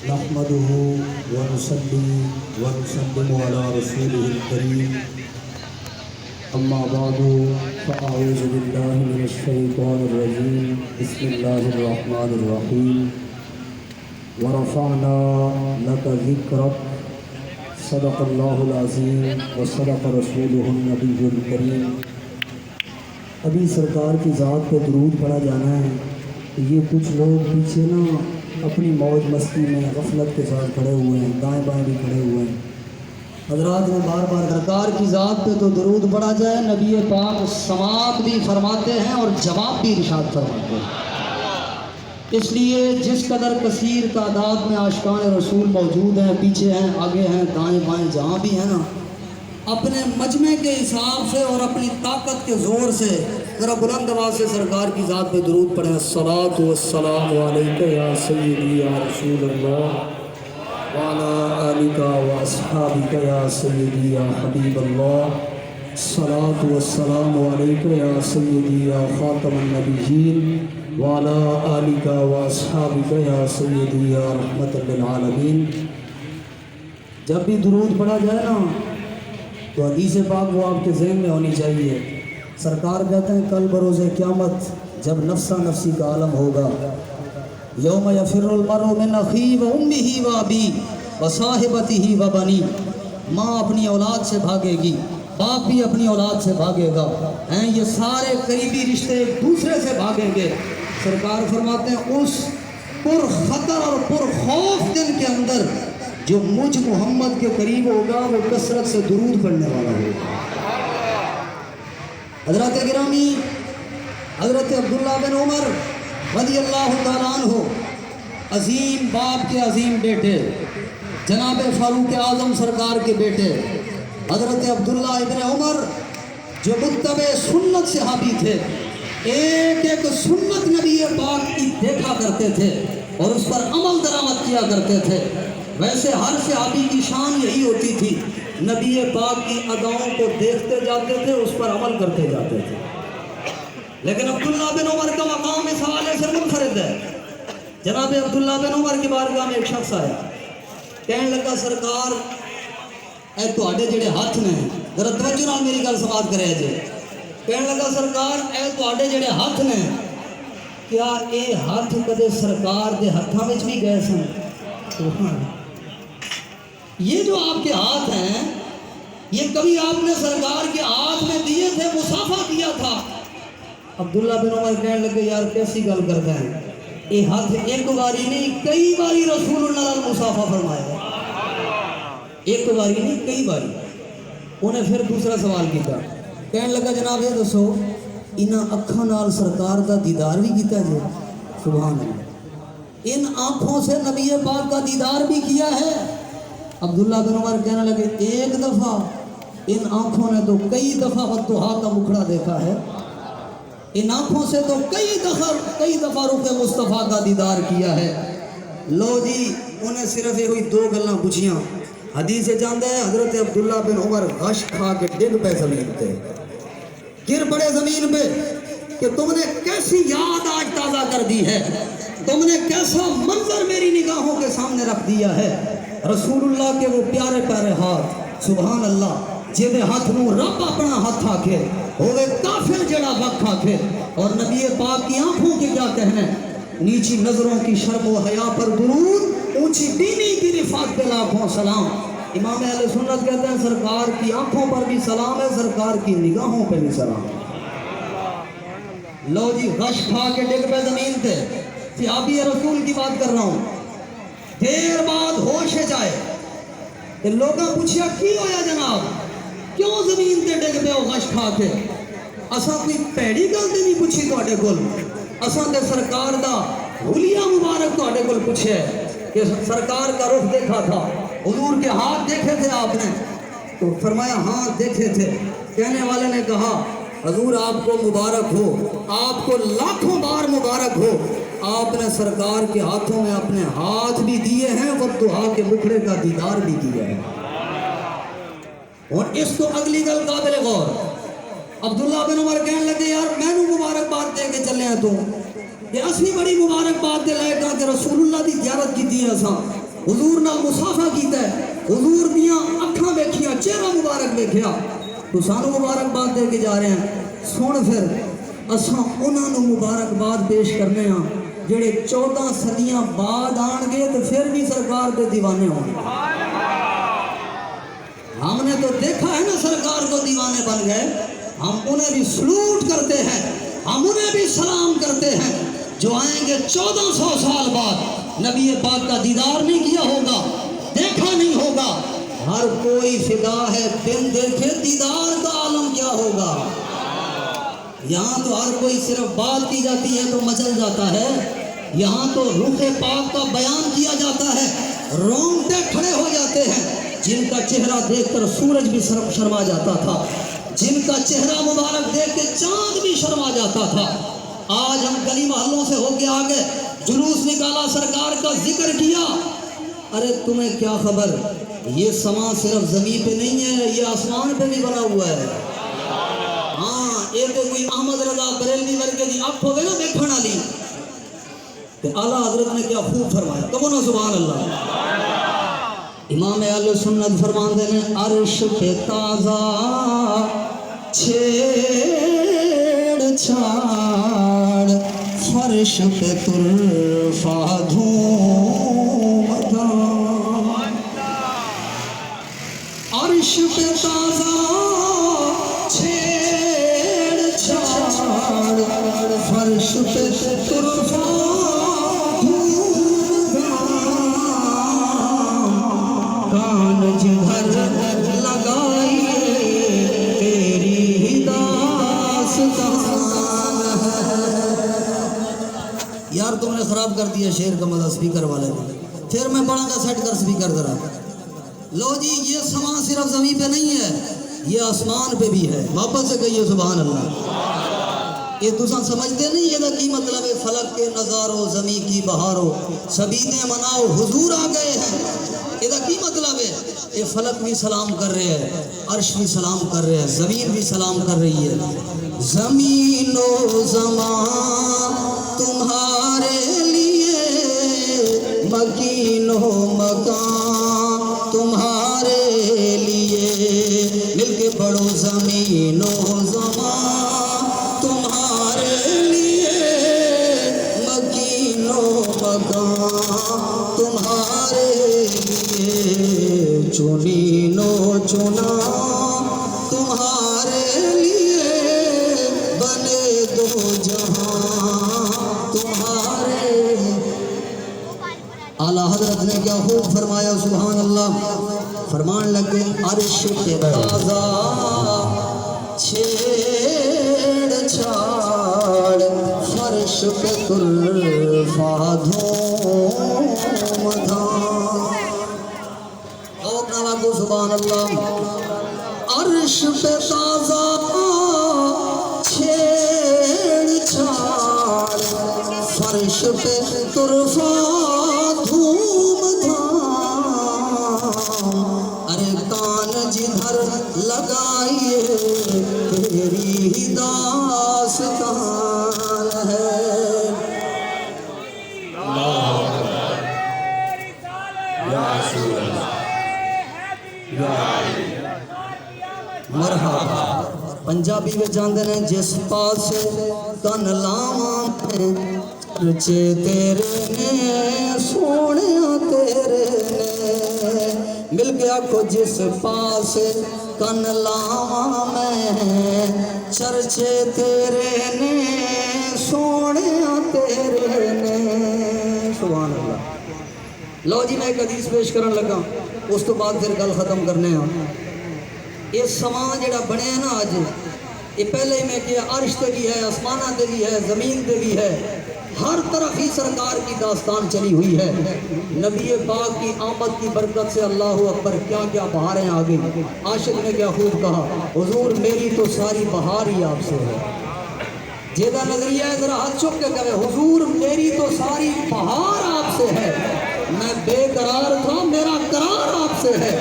نحمده ونصلي ونسلم على رسوله الكريم أما بعد فأعوذ بالله من الشيطان الرجيم بسم الله الرحمن الرحيم ورفعنا لك ذكرك صدق الله العظيم وصدق رسوله النبي الكريم۔ ابھی سرکار کی ذات پہ درود پڑھا جانا ہے۔ یہ کچھ لوگ پیچھے نا اپنی موج مستی میں غفلت کے ساتھ کھڑے ہوئے ہیں، دائیں بائیں بھی کھڑے ہوئے ہیں۔ حضرات نے بار بار سرکار کی ذات پہ تو درود پڑھا جائے، نبی پاک سماعت بھی فرماتے ہیں اور جواب بھی ارشاد فرماتے ہیں۔ اس لیے جس قدر کثیر تعداد میں عاشقان رسول موجود ہیں، پیچھے ہیں، آگے ہیں، دائیں بائیں جہاں بھی ہیں نا، اپنے مجمع کے حساب سے اور اپنی طاقت کے زور سے ذرا بلند آواز سے سرکار کی ذات پہ درود پڑھیں۔ الصلاۃ والسلام علیک یا سیدی یا رسول اللہ وعلی آلک واصحابک یا سیدی یا حبیب اللہ۔ الصلاۃ والسلام علیک یا سیدی یا خاتم النبیین وعلی آلک واصحابک یا سیدی یا رحمت للعالمین۔ جب بھی درود پڑھا جائے نا تو حدیث پاک وہ آپ کے ذہن میں ہونی چاہیے۔ سرکار کہتے ہیں کل بروز قیامت جب نفسا نفسی کا عالم ہوگا، یوم یفر المرء من اخیہ و امہ و ابی و صاحبتہ و بنی، ماں اپنی اولاد سے بھاگے گی، باپ بھی اپنی اولاد سے بھاگے گا، یہ سارے قریبی رشتے ایک دوسرے سے بھاگیں گے۔ سرکار فرماتے ہیں اس پر خطر اور پر خوف دن کے اندر جو مجھ محمد کے قریب ہوگا وہ کثرت سے درود پڑھنے والا ہوگا۔ حضرت گرامی حضرت عبداللہ بن عمر رضی اللہ تعالیٰ عنہ، عظیم باپ کے عظیم بیٹے، جناب فاروق اعظم سرکار کے بیٹے حضرت عبداللہ ابن عمر جو متبع سنت صحابی تھے، ایک ایک سنت نبی پاک کی دیکھا کرتے تھے اور اس پر عمل درآمد کیا کرتے تھے۔ ویسے ہر صحابی کی شان یہی ہوتی تھی، نبی پاک کی اداؤں کو دیکھتے جاتے تھے، اس پر عمل کرتے جاتے تھے۔ لیکن عبداللہ بن عمر کا مقام اس حوالے سے منفرد ہے۔ جناب عبداللہ بن عمر کی بارگاہ میں ایک شخص آیا، کہنے لگا سرکار اے تواڈے جڑے ہاتھ نے، ذرا توجہ نال میری گل سماعت کرے جی۔ کہنے لگا سرکار اے تواڈے جڑے ہاتھ نے، کیا اے ہاتھ کدے سرکار دے ہاتھاں وچ بھی گئے سن؟ سبحان اللہ۔ یہ جو آپ کے ہاتھ ہیں یہ کبھی آپ نے سرکار کے ہاتھ میں دیے تھے، مصافحہ کیا تھا؟ عبداللہ بن عمر کہنے لگے یار کیسی گل کرتا ہے، یہ ہاتھ ایک باری نہیں کئی باری رسول اللہ نے مصافحہ فرمایا، ایک باری نہیں کئی باری۔ انہیں پھر دوسرا سوال کیا، کہنے لگا جناب یہ دسو انہاں اکھاں نال سرکار دا دیدار بھی کیتا جائے؟ سبحان اللہ، ان آنکھوں سے نبی پاک کا دیدار بھی کیا ہے؟ عبداللہ بن عمر کہنے لگے ایک دفعہ، ان آنکھوں نے تو کئی دفعہ ودھا کا مکھڑا دیکھا ہے، ان آنکھوں سے تو کئی دفعہ رخ مصطفیٰ کا دیدار کیا ہے۔ لو جی انہیں صرف یہ ہوئی دو گلاں پوچھیاں، حدیث جاندہ ہے حضرت عبداللہ بن عمر غش کھا کے ڈگ پہ زمین پہ، گر پڑے زمین پہ کہ تم نے کیسی یاد آج تازہ کر دی ہے، تم نے کیسا منظر میری نگاہوں کے سامنے رکھ دیا ہے۔ رسول اللہ کے وہ پیارے پیارے ہاتھ، سبحان اللہ، جیدے ہاتھ نو رب اپنا ہاتھ آکھے ہوئے کافر جڑا وقت آکھے، اور نبی پاک کی آنکھوں کے کیا کہنے، نیچی نظروں کی شرم و حیا پر درود، اونچی بینی کی رفعت پہ لاکھوں سلام۔ امام اہل سنت کہتے ہیں سرکار کی آنکھوں پر بھی سلام ہے، سرکار کی نگاہوں پہ بھی سلام ہے۔ لو جی غش کھا کے ڈگ پہ زمین تھے، صحابی رسول کی بات کر رہا ہوں، دیر بعد ہوش جائے کہ لوگاں پوچھیا کی ہویا جناب، کیوں زمین تے ڈگ پہ ہو غش کھا کے؟ اساں کوئی پیڑی گل تے نہیں پوچھی تواڈے کول، اساں تے سرکار دا حلیہ مبارک تواڈے کول پوچھے کہ سرکار کا رخ دیکھا تھا، حضور کے ہاتھ دیکھے تھے آپ نے؟ تو فرمایا ہاں دیکھے تھے۔ کہنے والے نے کہا حضور آپ کو مبارک ہو، آپ کو لاکھوں بار مبارک ہو، آپ نے سرکار کے ہاتھوں میں اپنے ہاتھ بھی دیے ہیں، ودھا کے مکھڑے کا دیدار بھی کیا ہے۔ اور اس کو اگلی گل قابل غور، عبداللہ بن عمر کہنے لگے یار میں نو مبارک بات دے کے چلے ہیں تو، یہ اسی بڑی مبارک بات دے لائے گا کہ رسول اللہ دی زیارت کی دی ہے اساں، حضور نال مسافہ کیتا ہے، حضور دیاں اکھاں ویکھیاں، چہرہ مبارک ویکھیا، تو سانو مبارکباد دے کے جا رہے ہیں۔ سن پھر اساں انہاں نو مبارکباد پیش کرنے ہاں جڑے 14 صدیاں بعد آن گے تو پھر بھی سرکار دے دیوانے ہوں گے۔ ہم نے تو دیکھا ہے نا سرکار کو دیوانے بن گئے، ہم انہیں بھی سلوٹ کرتے ہیں، ہم انہیں بھی سلام کرتے ہیں جو آئیں گے 1400 سال بعد۔ نبی پاک کا دیدار نہیں کیا ہوگا، دیکھا نہیں ہوگا، ہر کوئی فدا ہے بن دیکھے دیدار کا عالم کیا ہوگا۔ یہاں تو ہر کوئی صرف بات کی جاتی ہے تو مچل جاتا ہے، یہاں تو روح پاک کا بیان کیا جاتا ہے، رونگٹے کھڑے ہو جاتے ہیں۔ جن کا چہرہ دیکھ کر سورج بھی شرما جاتا تھا، جن کا چہرہ مبارک دیکھ کے چاند بھی شرما جاتا تھا۔ آج ہم گلی محلوں سے ہو کے آگے جلوس نکالا، سرکار کا ذکر کیا، ارے تمہیں کیا خبر، یہ سما صرف زمین پہ نہیں ہے، یہ آسمان پہ بھی بنا ہوا ہے۔ ہاں یہ تو کوئی احمد رضا بریلوی ورگے دی اکھ ہوگی نا دیکھن والی، کہ اعلیٰ حضرت نے کیا خوب فرمایا، کہو نا سبحان اللہ۔ امام اہل سنت فرماندے نے عرش پہ تازہ چھیڑ چھاڑ، فرش پہ طرفہ دھوم دھام، عرش پہ تازہ چھیڑ چھاڑ، فرش پہ طرفہ جدھر لگائیے تیری داستان ہے۔ یار تم نے خراب کر دیا شعر کا مزہ سپیکر والے نے، پھر میں پڑھا گا سیٹ کر سپیکر ذرا۔ لو جی یہ سما صرف زمین پہ نہیں ہے، یہ آسمان پہ بھی ہے، واپس سے کہیے سبحان اللہ۔ یہ تساں سمجھتے نہیں یہ کی مطلب ہے، فلک کے نظارو زمین کی بہارو سبیدیں مناؤ حضور آ گئے ہیں، یہ کی مطلب ہے؟ یہ فلک بھی سلام کر رہے ہیں، عرش بھی سلام کر رہے ہیں، زمین بھی سلام کر رہی ہے۔ زمین و زمان تمہارے لیے، مکین و مکان تمہارے لیے، مل کے پڑھو زمین و زمان تمہارے لیے، مکین و مکان تمہارے لیے، چنین و چنا تمہارے لیے، بنے دو جہاں تمہارے۔ اعلیٰ حضرت نے کیا خوب فرمایا سبحان اللہ، فرمان لگے عرش پہ تازہ چھیڑ چھاڑ، فرش پہ طرفہ دھوم دھام۔ اپنا لگو سبحان اللہ، عرش پہ تازہ چھیڑ چھاڑ، فرش پہ طرفہ دھوم دھام، ارے کان جدھر لگائیے تیری داستان ہے۔ مرحبا پنجابی میں جاندے نے جس پاسے کن لاواں میں، رچے تیرے نے سونیا تیرے نے، مل گیا کو جس پاسے کن لاواں میں، چرچے تیرے نے سونیا تیرے نے۔ سبحان اللہ۔ لو جی میں ایک حدیث پیش کرن لگا، اس تو بعد پھر گل ختم کرنے ہیں۔ یہ سما جڑا بنے نا آج، یہ پہلے ہی میں کیا عرش تے بھی ہے، آسمانہ تے بھی ہے، زمین تے بھی ہے، ہر طرف ہی سرکار کی داستان چلی ہوئی ہے۔ نبی پاک کی آمد کی برکت سے اللہ اکبر کیا کیا بہاریں آ گئی۔ عاشق نے کیا خوب کہا، حضور میری تو ساری بہار ہی آپ سے ہے۔ جیدہ نظریہ ہے ذرا ہاتھ چک کے کہے، حضور میری تو ساری بہار آپ سے ہے، میں بے قرار تھا میرا قرار آپ سے ہے۔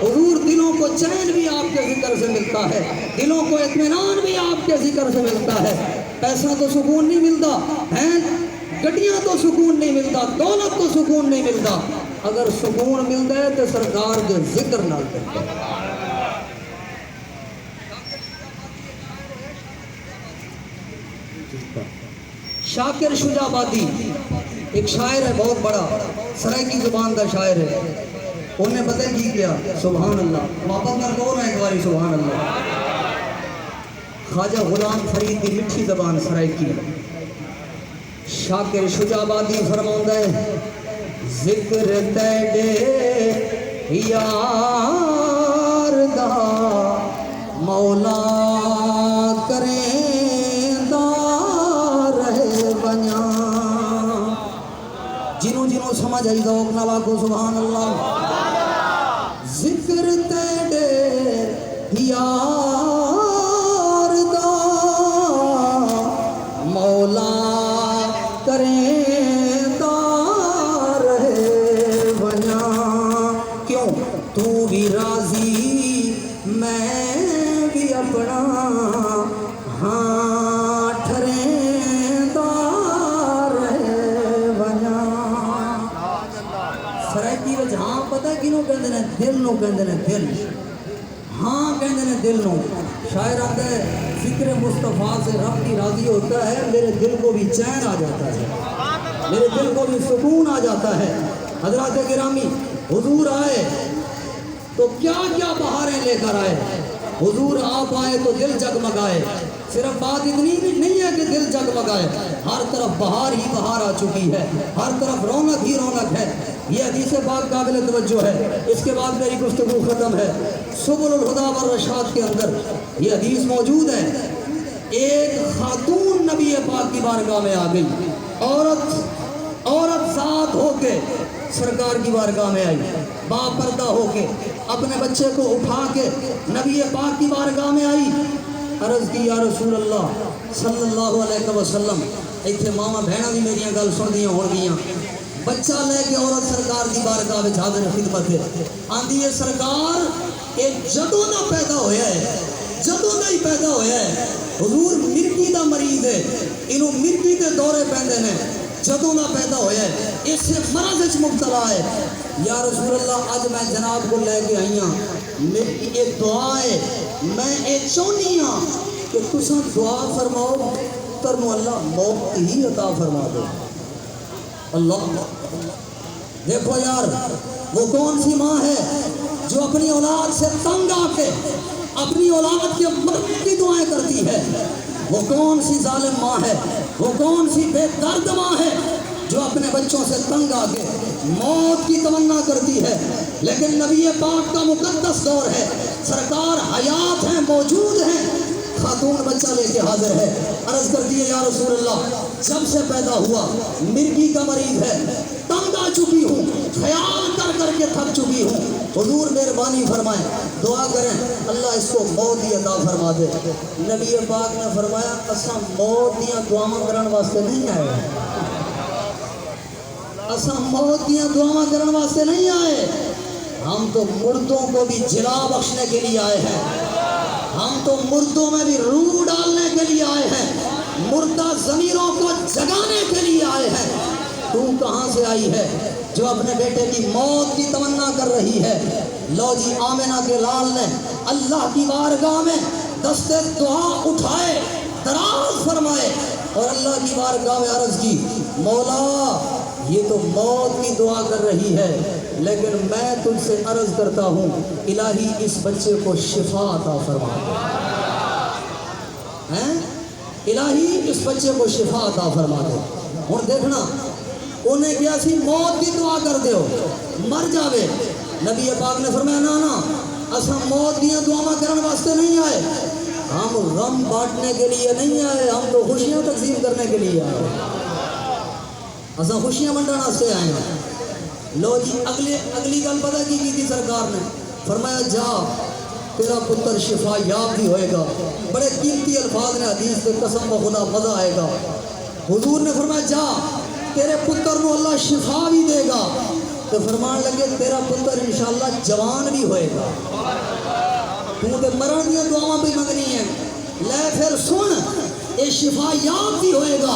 حضور دلوں کو چین بھی آپ کے ذکر سے ملتا ہے، دلوں کو اطمینان بھی آپ کے ذکر سے ملتا ہے۔ پیسہ تو سکون نہیں ملتا ہے، گڈیاں تو سکون نہیں ملتا، دولت تو سکون نہیں ملتا، اگر سکون ملتا ہے تو سرکار کے ذکر نال ملتا ہے۔ شاکر شجاع آبادی ایک شاعر ہے بہت بڑا، سرائکی زبان کا شاعر ہے، انہیں پتہ کی کیا؟ سبحان اللہ، واپس کر دو نا ایک باری سبحان اللہ۔ خواجہ غلام فرید کی مٹھی زبان سرائکی، شاکر شجاع آبادی فرماؤں ہے ذکر تیڑے یار دا مولا کریں جنوں سمجھ آئی ذوق نال آکھو سبحان اللہ۔ ذکر تیڑے یار دا مولا کریں رہے بنا، کیوں تو بھی راضی میں بھی اپنا ہاں ٹھریں دار بنا۔ سرائکی وچ ہاں پتہ کینوں کہندے نے؟ دل نوں کہندے نے، دل ہاں کہندے نے دل نوں۔ شاعر آتا ہے ذکر مصطفیٰ سے رب کی راضی ہوتا ہے، میرے دل کو بھی چین آ جاتا ہے، میرے دل کو بھی سکون آ جاتا ہے۔ حضرات گرامی، حضور آئے تو کیا کیا بہاریں لے کر آئے۔ حضور آپ آئے تو دل جگمگائے، صرف بات اتنی بھی نہیں ہے کہ دل جگمگائے، ہر طرف بہار ہی بہار آ چکی ہے، ہر طرف رونق ہی رونق ہے۔ یہ حدیث پاک قابل توجہ ہے، اس کے بعد میری گفتگو ختم ہے۔ سبل الہدی والرشاد کے اندر یہ حدیث موجود ہے، ایک خاتون نبی پاک کی بارگاہ میں آ گئی، عورت ذات ہو کے سرکار کی بارگاہ میں آئی، باپردہ ہو کے اپنے بچے کو اٹھا کے نبی پاک کی بارگاہ میں آئی، عرض کی یا رسول اللہ صلی اللہ علیہ وسلم، ایتھے ماما بہناں بھی میری گل سن دیاں ہون گیاں، بچہ لے کے عورت سرکار کی بارگاہ میں حاضر خدمت ہے، آندی ہے سرکار یہ جدوں دا پیدا ہویا ہے، جدوں دا ہی پیدا ہویا ہے، حضور مرگی دا مریض ہے، انہوں مرگی دے دورے پیندے نے، جدوں دا پیدا ہویا ہے، اس سے مرض وچ مبتلا ہے۔ یا رسول اللہ اج میں جناب کو لے کے آئی ہاں، میری یہ دعا ہے، میں یہ چاہنی ہاں کہ تساں دعا فرماؤ ترنو اللہ موت ہی عطا فرما دو۔ اللہ دیکھو یار، وہ کون سی ماں ہے جو اپنی اولاد سے تنگ آ کے اپنی اولاد کے مرنے کی دعائیں کرتی ہے؟ وہ کون سی ظالم ماں ہے، وہ کون سی بے درد ماں ہے جو اپنے بچوں سے تنگ آ کے موت کی تمنا کرتی ہے؟ لیکن نبی پاک کا مقدس دور ہے، سرکار حیات ہیں، موجود ہیں، خاتون بچہ لے کے حاضر ہے، عرض کرتی ہے یا رسول اللہ جب سے پیدا ہوا مرگی کا مریض ہے، تنگ آ چکی ہوں، خیال کر کر کے تھک چکی ہوں، حضور مہربانی فرمائیں، دعا کریں اللہ اس کو موت ہی عطا فرما دے۔ نبی پاک نے فرمایا اساں موت دیاں دعاواں کرن واسطے نہیں آئے، اساں موت دیاں دعاواں کرن واسطے نہیں آئے، ہم تو مردوں کو بھی جلا بخشنے کے لیے آئے ہیں، ہم تو مردوں میں بھی روح ڈالنے کے لیے آئے ہیں، مردہ ضمیروں کو جگانے کے لیے آئے ہیں۔ تو کہاں سے آئی ہے جو اپنے بیٹے کی موت کی تمنا کر رہی ہے؟ لو جی آمنہ کے لال نے اللہ کی بارگاہ میں دست دعا اٹھائے، دراز فرمائے اور اللہ کی بارگاہ میں عرض کی مولا یہ تو موت کی دعا کر رہی ہے، لیکن میں تجھ سے عرض کرتا ہوں الہی اس بچے کو شفا عطا فرما دے، الہی اس بچے کو شفا عطا فرما دے۔ اور دیکھنا انہیں کیا سی موت کی دعا کر دیو مر جاوے، نبی پاک نے فرمایا نا نا اساں موت دیاں دعاواں کرن واسطے نہیں آئے، ہم غم بانٹنے کے لیے نہیں آئے، ہم تو خوشیاں تقسیم کرنے کے لیے آئے، اساں خوشیاں بانٹن واسطے آئے ہیں۔ لو جی اگلی گل پتہ کی تھی سرکار نے؟ فرمایا جا تیرا پتر شفا یاب بھی ہوئے گا، بڑے قیمتی الفاظ نے حدیث سے قسم و خدا مزہ آئے گا۔ حضور نے فرمایا جا تیرے پتر نو اللہ شفا بھی دے گا، تو فرمان لگے تیرا پتر انشاءاللہ جوان بھی ہوئے گا، تو تے مرن دیا دعاواں بھی منگنی ہیں، لے پھر سن اے شفا یاب بھی ہوئے گا،